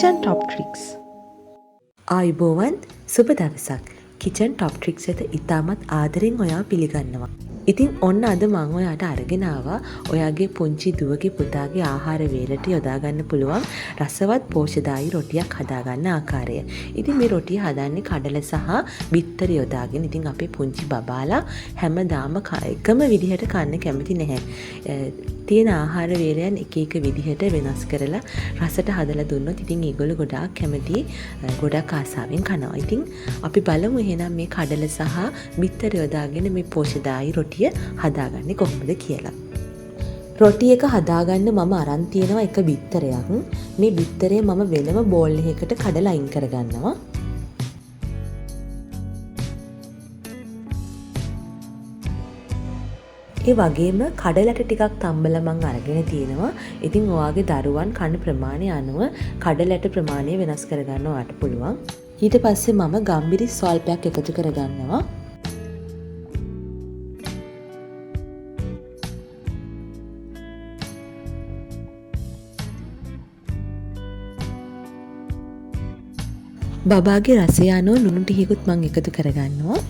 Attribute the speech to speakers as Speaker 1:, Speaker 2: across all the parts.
Speaker 1: Kitchen Top Tricks. ආයුබෝවන් සුබ දවසක්. Kitchen Top Tricks එක ඉතාමත් ආදරෙන් ඔයා පිළිගන්නවා. ඉතින් ඔන්න අද මම ඔයාට අරගෙන ආවා ඔයාගේ පුංචි දුවගේ පුතාගේ ආහාර වේලට යොදා ගන්න පුළුවන් රසවත් පෝෂ්‍යදායී රොටියක් හදාගන්න ආකාරය. ඉතින් මේ රොටිය හදන්නේ කඩල සහ බිත්තර යොදාගෙන. ඉතින් අපේ පුංචි බබාලා හැමදාම එකම විදිහට කන්න කැමති නැහැ. තියෙන ආහාර වේලයන් එක එක විදිහට වෙනස් කරලා රසට හදලා දුන්නොත් ඉතින් ඒගොල්ලෝ ගොඩාක් කැමති ගොඩාක් ආසාවෙන් කනවා. ඉතින් අපි බලමු එහෙනම් මේ කඩල සහ බිත්තර යොදාගෙන මේ පෝෂ්‍යදායී රොටිය හදාගන්නේ කොහොමද කියලා. රොටි එක හදාගන්න මම අරන් තියෙනවා එක බිත්තරයක්. මේ බිත්තරය මම වෙනම බෝල් එකකට කඩලා අයින් කරගන්නවා. ඒ වගේම කඩලට ටිකක් තම්බලා මම අරගෙන තියෙනවා. ඉතින් ඔයාගේ දරුවන් කන ප්‍රමාණය අනුව කඩලට ප්‍රමාණය වෙනස් කරගන්න ඔයාට පුළුවන්. ඊට පස්සේ මම ගම්බිරිස් ස්වල්පයක් එකතු කරගන්නවා. බබාගේ රසය අනුව ලුණු ටිකකුත් මම එකතු කරගන්නවා.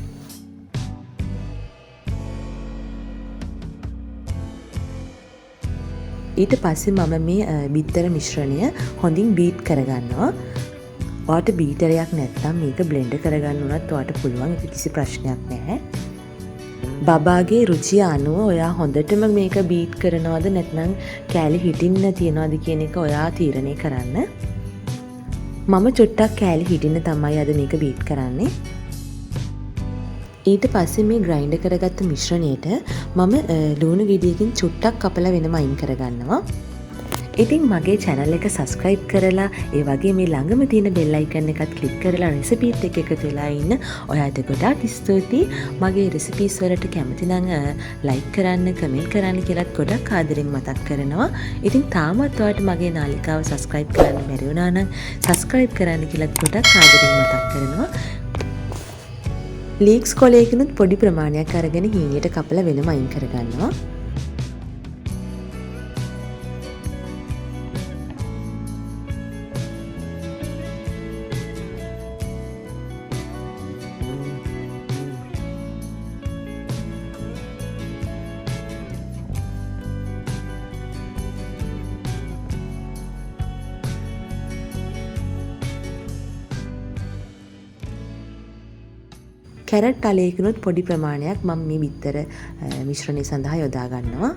Speaker 1: ඊට පස්සේ මම මේ බිත්තර මිශ්‍රණය හොඳින් බීට් කරගන්නවා. ඔයාට බීටරයක් නැත්නම් මේක බ්ලෙන්ඩ් කරගන්න උනත් ඔයාට පුළුවන්. ඒක කිසි ප්‍රශ්නයක් නැහැ. බබාගේ රුචිය අනුව ඔයා හොඳටම මේක බීට් කරනවද නැත්නම් කෑලි හිටින්න තියනවද කියන එක ඔයා තීරණය කරන්න. මම චුට්ටක් කෑලි හිටින්න තමයි අද මේක බීට් කරන්නේ. ඊට පස්සේ මේ ග්‍රයින්ඩ් කරගත්ත මිශ්‍රණයට මම ලුණු ගෙඩියකින් චුට්ටක් කපලා වෙනම අයින් කරගන්නවා. ඉතින් මගේ channel එක subscribe කරලා ඒ වගේ මේ ළඟම තියෙන bell icon එකත් click කරලා recipes එක එකතු වෙලා ඉන්න ඔයාට ගොඩාක් ස්තුතියි. මගේ recipes වලට කැමති නම් like කරන්න, comment කරන්න කියලාත් ගොඩක් ආදරෙන් මතක් කරනවා. ඉතින් තාමත් ඔයාට මගේ නාලිකාව subscribe කරන්න බැරි වුණා නම් subscribe කරන්න කියලාත් ගොඩක් ආදරෙන් මතක් කරනවා. ලීක්ස් කොලයකිනුත් පොඩි ප්‍රමාණයක් අරගෙන හීනියට කපලා වෙනම අයින් කරගන්නවා. කැරට් අලයකිනුත් පොඩි ප්‍රමාණයක් මම මේ බිත්තර මිශ්‍රණය සඳහා යොදා ගන්නවා.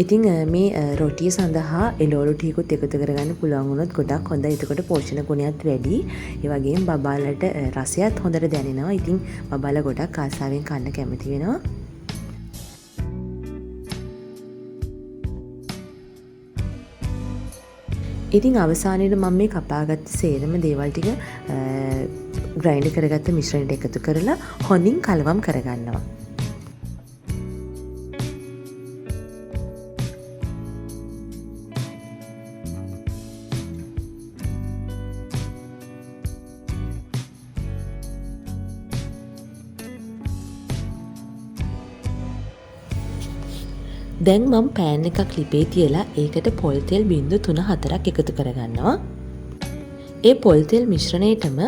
Speaker 1: ඉතින් මේ රොටිය සඳහා එළවලු ටිකකුත් එකතු කරගන්න පුළුවන් වුණොත් ගොඩක් හොඳයි. එතකොට පෝෂණ ගුණයත් වැඩි. ඒ වගේම බබාලට රසයත් හොඳට දැනෙනවා. ඉතින් බබාලා ගොඩක් ආසාවෙන් කන්න කැමති වෙනවා. ඉතින් අවසානයේ මම මේ කපාගත්ත සේරම දේවල් ටික ග්‍රයින්ඩ් කරගත්ත මිශ්‍රණයට එකතු කරලා හොඳින් කලවම් කරගන්නවා. දැන් මම පෑන් එකක් ලිපේ තියලා ඒකට පොල් තෙල් බිංදු 3-4ක් එකතු කරගන්නවා. ඒ පොල් තෙල් මිශ්‍රණයටම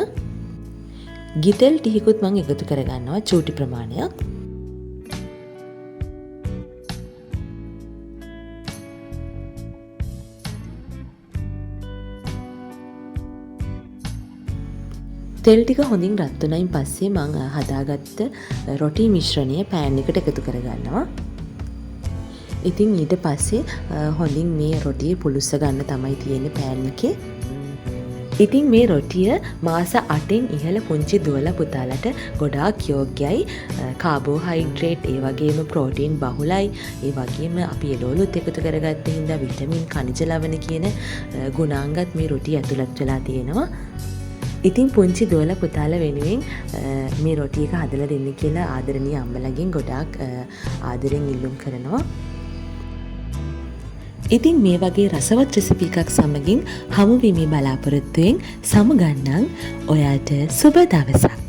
Speaker 1: ගිතෙල් ටිකකුත් මම එකතු කරගන්නවා චූටි ප්‍රමාණයක්. තෙල් ටික හොඳින් රත් වුණායින් පස්සේ මම හදාගත්ත රොටි මිශ්‍රණය පෑන් එකට එකතු කරගන්නවා. ඉතින් ඊට පස්සේ හොඳින් මේ රොටිය පුලුස්ස ගන්න තමයි තියෙන්නේ පෑන් එකේ. ඉතින් මේ රොටිය මාස 8න් ඉහළ පුංචි දුවලා පුතාලට ගොඩාක් යෝග්‍යයි. කාබෝහයිඩ්‍රේට් ඒ වගේම ප්‍රෝටීන් බහුලයි. ඒ වගේම අපි එළවලුත් එකතු කරගත්ත හින්දා විටමින් khනිජ ලවණ කියන ගුණාංගත් මේ රොටිය ඇතුළත් වෙලා තියෙනවා. ඉතින් පුංචි දුවලා පුතාලා වෙනුවෙන් මේ රොටි එක හදලා දෙන්න කියලා ආදරණීය අම්මලාගෙන් ගොඩාක් ආදරෙන් ඉල්ලුම් කරනවා. ඉතින් මේ වගේ රසවත් රෙසිපි එකක් සමගින් හමු වීමේ බලාපොරොත්තුවෙන් සමුගන්නම්. ඔයාට සුබ දවසක්.